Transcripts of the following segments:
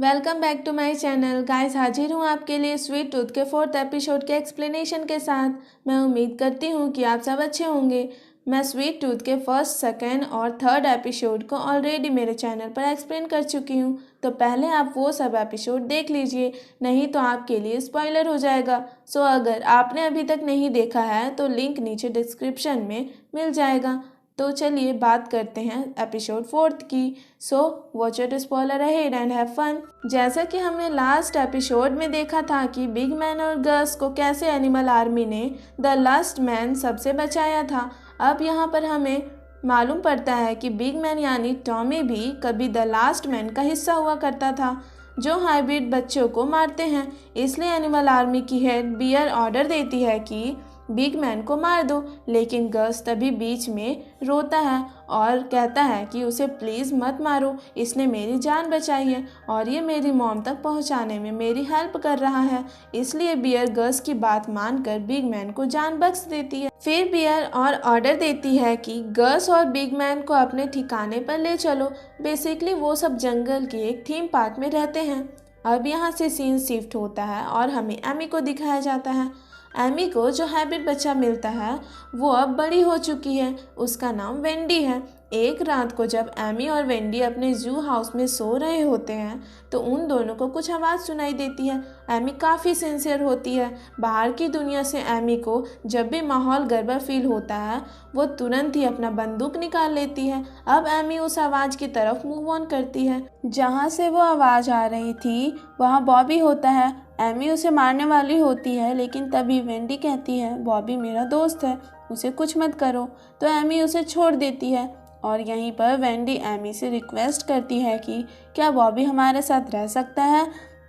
Welcome back to my channel guys. हाजिर हूँ आपके लिए स्वीट टूथ के 4th एपिसोड के एक्सप्लेनेशन के साथ। मैं उम्मीद करती हूँ कि आप सब अच्छे होंगे। मैं स्वीट टूथ के फर्स्ट, सेकंड और थर्ड एपिसोड को ऑलरेडी मेरे चैनल पर एक्सप्लेन कर चुकी हूँ, तो पहले आप वो सब एपिसोड देख लीजिए, नहीं तो आपके लिए स्पॉइलर हो जाएगा। सो अगर आपने अभी तक नहीं देखा है तो लिंक नीचे डिस्क्रिप्शन में मिल जाएगा। तो चलिए बात करते हैं एपिसोड 4th की। So watch it spoiler ahead and have fun. जैसा कि हमने लास्ट एपिसोड में देखा था कि बिग मैन और गस को कैसे एनिमल आर्मी ने द लास्ट मैन सबसे बचाया था। अब यहाँ पर हमें मालूम पड़ता है कि बिग मैन यानी टॉमी भी कभी द लास्ट मैन का हिस्सा हुआ करता था, जो हाइब्रिड बच्चों को मारते हैं। इसलिए एनिमल आर्मी की हेड बियर ऑर्डर देती है कि बिग मैन को मार दो, लेकिन गस तभी बीच में रोता है और कहता है कि उसे प्लीज़ मत मारो, इसने मेरी जान बचाई है और ये मेरी मॉम तक पहुंचाने में मेरी हेल्प कर रहा है। इसलिए बियर गस की बात मानकर बिग मैन को जान बख्श देती है। फिर बियर और ऑर्डर देती है कि गस और बिग मैन को अपने ठिकाने पर ले चलो। बेसिकली वो सब जंगल के एक थीम पार्क में रहते हैं। अब यहाँ से सीन शिफ्ट होता है और हमें एमी को दिखाया जाता है। एमी को जो हैबिट बच्चा मिलता है वो अब बड़ी हो चुकी है। उसका नाम वेंडी है। एक रात को जब एमी और वेंडी अपने जू हाउस में सो रहे होते हैं तो उन दोनों को कुछ आवाज़ सुनाई देती है। एमी काफ़ी सिंसियर होती है। बाहर की दुनिया से एमी को जब भी माहौल गड़बड़ फील होता है वो तुरंत ही अपना बंदूक निकाल लेती है। अब एमी उस आवाज़ की तरफ मूव ऑन करती है। जहाँ से वो आवाज़ आ रही थी वहाँ बॉबी होता है। एमी उसे मारने वाली होती है, लेकिन तभी वेंडी कहती है बॉबी मेरा दोस्त है, उसे कुछ मत करो। तो एमी उसे छोड़ देती है और यहीं पर वेंडी एमी से रिक्वेस्ट करती है कि क्या बॉबी हमारे साथ रह सकता है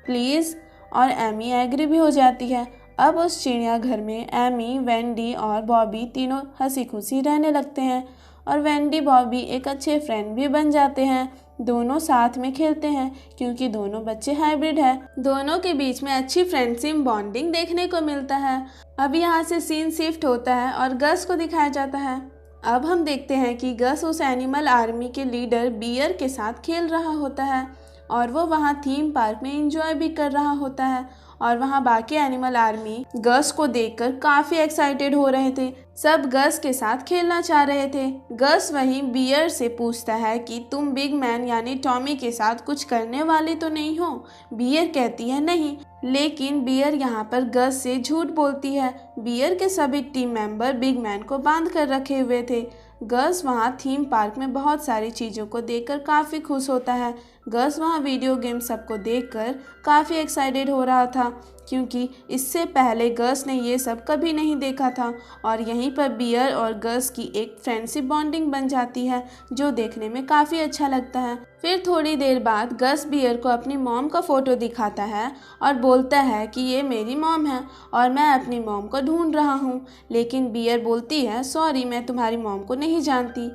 प्लीज़, और एमी एग्री भी हो जाती है। अब उस चिड़ियाघर में एमी, वेंडी और बॉबी तीनों हंसी खुशी रहने लगते हैं और वेंडी बॉबी एक अच्छे फ्रेंड भी बन जाते हैं। दोनों साथ में खेलते हैं क्योंकि दोनों बच्चे हाइब्रिड है। दोनों के बीच में अच्छी फ्रेंडशिप बॉन्डिंग देखने को मिलता है। अब यहाँ से सीन शिफ्ट होता है और गस को दिखाया जाता है। अब हम देखते हैं कि गस उस एनिमल आर्मी के लीडर बियर के साथ खेल रहा होता है और वो वहाँ थीम पार्क में एंजॉय भी कर रहा होता है और वहाँ बाकी एनिमल आर्मी गस को देखकर काफ़ी एक्साइटेड हो रहे थे। सब गस के साथ खेलना चाह रहे थे। गस वहीं बियर से पूछता है कि तुम बिग मैन यानी टॉमी के साथ कुछ करने वाले तो नहीं हो। बियर कहती है नहीं, लेकिन बियर यहाँ पर गस से झूठ बोलती है। बियर के सभी टीम मेंबर बिग मैन को बांध कर रखे हुए थे। गस वहाँ थीम पार्क में बहुत सारी चीज़ों को देखकर काफ़ी खुश होता है। गस वहाँ वीडियो गेम सबको देखकर काफ़ी एक्साइटेड हो रहा था क्योंकि इससे पहले गस ने ये सब कभी नहीं देखा था और यहीं पर बियर और गस की एक फ्रेंडशिप बॉन्डिंग बन जाती है जो देखने में काफ़ी अच्छा लगता है। फिर थोड़ी देर बाद गस बियर को अपनी मॉम का फ़ोटो दिखाता है और बोलता है कि ये मेरी मॉम है और मैं अपनी मॉम को ढूंढ रहा हूँ, लेकिन बियर बोलती है सॉरी मैं तुम्हारी मॉम को नहीं जानती।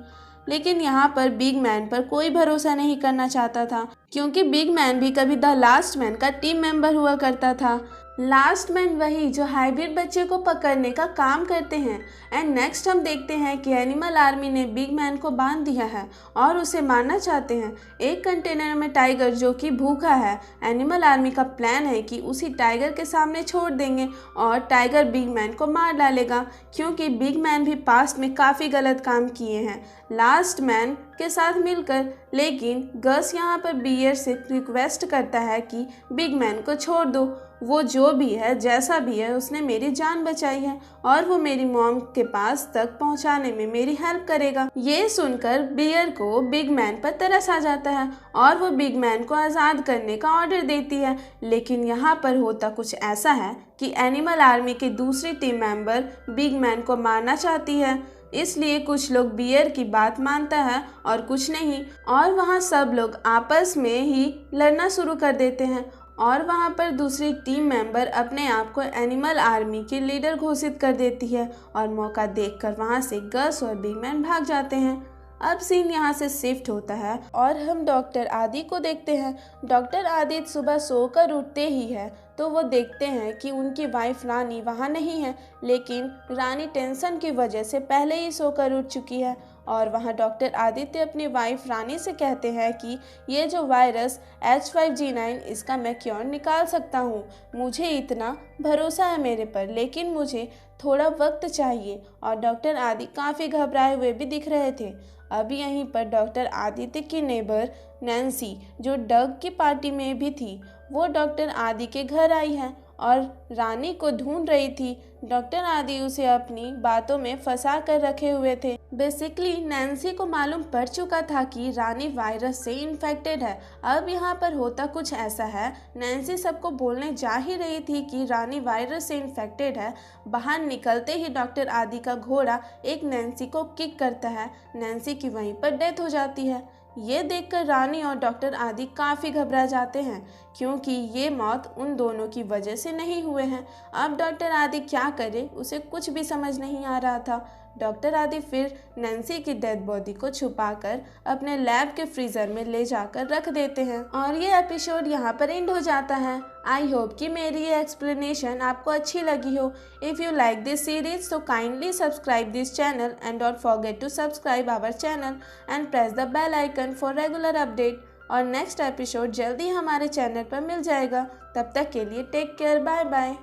लेकिन यहाँ पर बिग मैन पर कोई भरोसा नहीं करना चाहता था क्योंकि बिग मैन भी कभी द लास्ट मैन का टीम मेंबर हुआ करता था। लास्ट मैन वही जो हाइब्रिड बच्चे को पकड़ने का काम करते हैं। एंड नेक्स्ट हम देखते हैं कि एनिमल आर्मी ने बिग मैन को बांध दिया है और उसे मारना चाहते हैं। एक कंटेनर में टाइगर जो कि भूखा है। एनिमल आर्मी का प्लान है कि उसी टाइगर के सामने छोड़ देंगे और टाइगर बिग मैन को मार डालेगा क्योंकि बिग मैन भी पास्ट में काफ़ी गलत काम किए हैं लास्ट मैन के साथ मिलकर। लेकिन गस यहाँ पर बियर से रिक्वेस्ट करता है कि बिग मैन को छोड़ दो, वो जो भी है जैसा भी है उसने मेरी जान बचाई है और वो मेरी मॉम के पास तक पहुंचाने में मेरी हेल्प करेगा। ये सुनकर बियर को बिग मैन पर तरस आ जाता है और वो बिग मैन को आज़ाद करने का ऑर्डर देती है। लेकिन यहाँ पर होता कुछ ऐसा है कि एनिमल आर्मी के दूसरी टीम मेंबर बिग मैन को मारना चाहती है, इसलिए कुछ लोग बियर की बात मानता है और कुछ नहीं, और वहाँ सब लोग आपस में ही लड़ना शुरू कर देते हैं और वहाँ पर दूसरी टीम मेंबर अपने आप को एनिमल आर्मी की लीडर घोषित कर देती है और मौका देखकर वहाँ से गस और बिग मैन भाग जाते हैं। अब सीन यहाँ से शिफ्ट होता है और हम डॉक्टर आदि को देखते हैं। डॉक्टर आदि सुबह सोकर उठते ही है तो वो देखते हैं कि उनकी वाइफ रानी वहाँ नहीं है, लेकिन रानी टेंशन की वजह से पहले ही सोकर उठ चुकी है और वहाँ डॉक्टर आदित्य अपनी वाइफ रानी से कहते हैं कि ये जो वायरस H5G9 इसका मैं क्योर निकाल सकता हूँ, मुझे इतना भरोसा है मेरे पर, लेकिन मुझे थोड़ा वक्त चाहिए। और डॉक्टर आदि काफ़ी घबराए हुए भी दिख रहे थे। अब यहीं पर डॉक्टर आदित्य की नेबर नैन्सी, जो डग की पार्टी में भी थी, वो डॉक्टर आदि के घर आई है और रानी को ढूंढ रही थी। डॉक्टर आदि उसे अपनी बातों में फंसा कर रखे हुए थे। बेसिकली नैन्सी को मालूम पड़ चुका था कि रानी वायरस से इन्फेक्टेड है। अब यहाँ पर होता कुछ ऐसा है, नैन्सी सबको बोलने जा ही रही थी कि रानी वायरस से इन्फेक्टेड है। बाहर निकलते ही डॉक्टर आदि का घोड़ा एक नैन्सी को किक करता है। नैन्सी की वहीं पर डेथ हो जाती है। ये देखकर रानी और डॉक्टर आदि काफ़ी घबरा जाते हैं, क्योंकि ये मौत उन दोनों की वजह से नहीं हुए हैं। अब डॉक्टर आदि क्या करे, उसे कुछ भी समझ नहीं आ रहा था। डॉक्टर आदि फिर नैन्सी की डेड बॉडी को छुपाकर अपने लैब के फ्रीज़र में ले जाकर रख देते हैं और ये एपिसोड यहाँ पर एंड हो जाता है। आई होप कि मेरी ये एक्सप्लेनेशन आपको अच्छी लगी हो। If you like this series so kindly subscribe this channel and don't forget to subscribe our channel and press the bell icon for regular update। और नेक्स्ट एपिसोड जल्दी हमारे चैनल पर मिल जाएगा। तब तक के लिए टेक केयर, बाय बाय।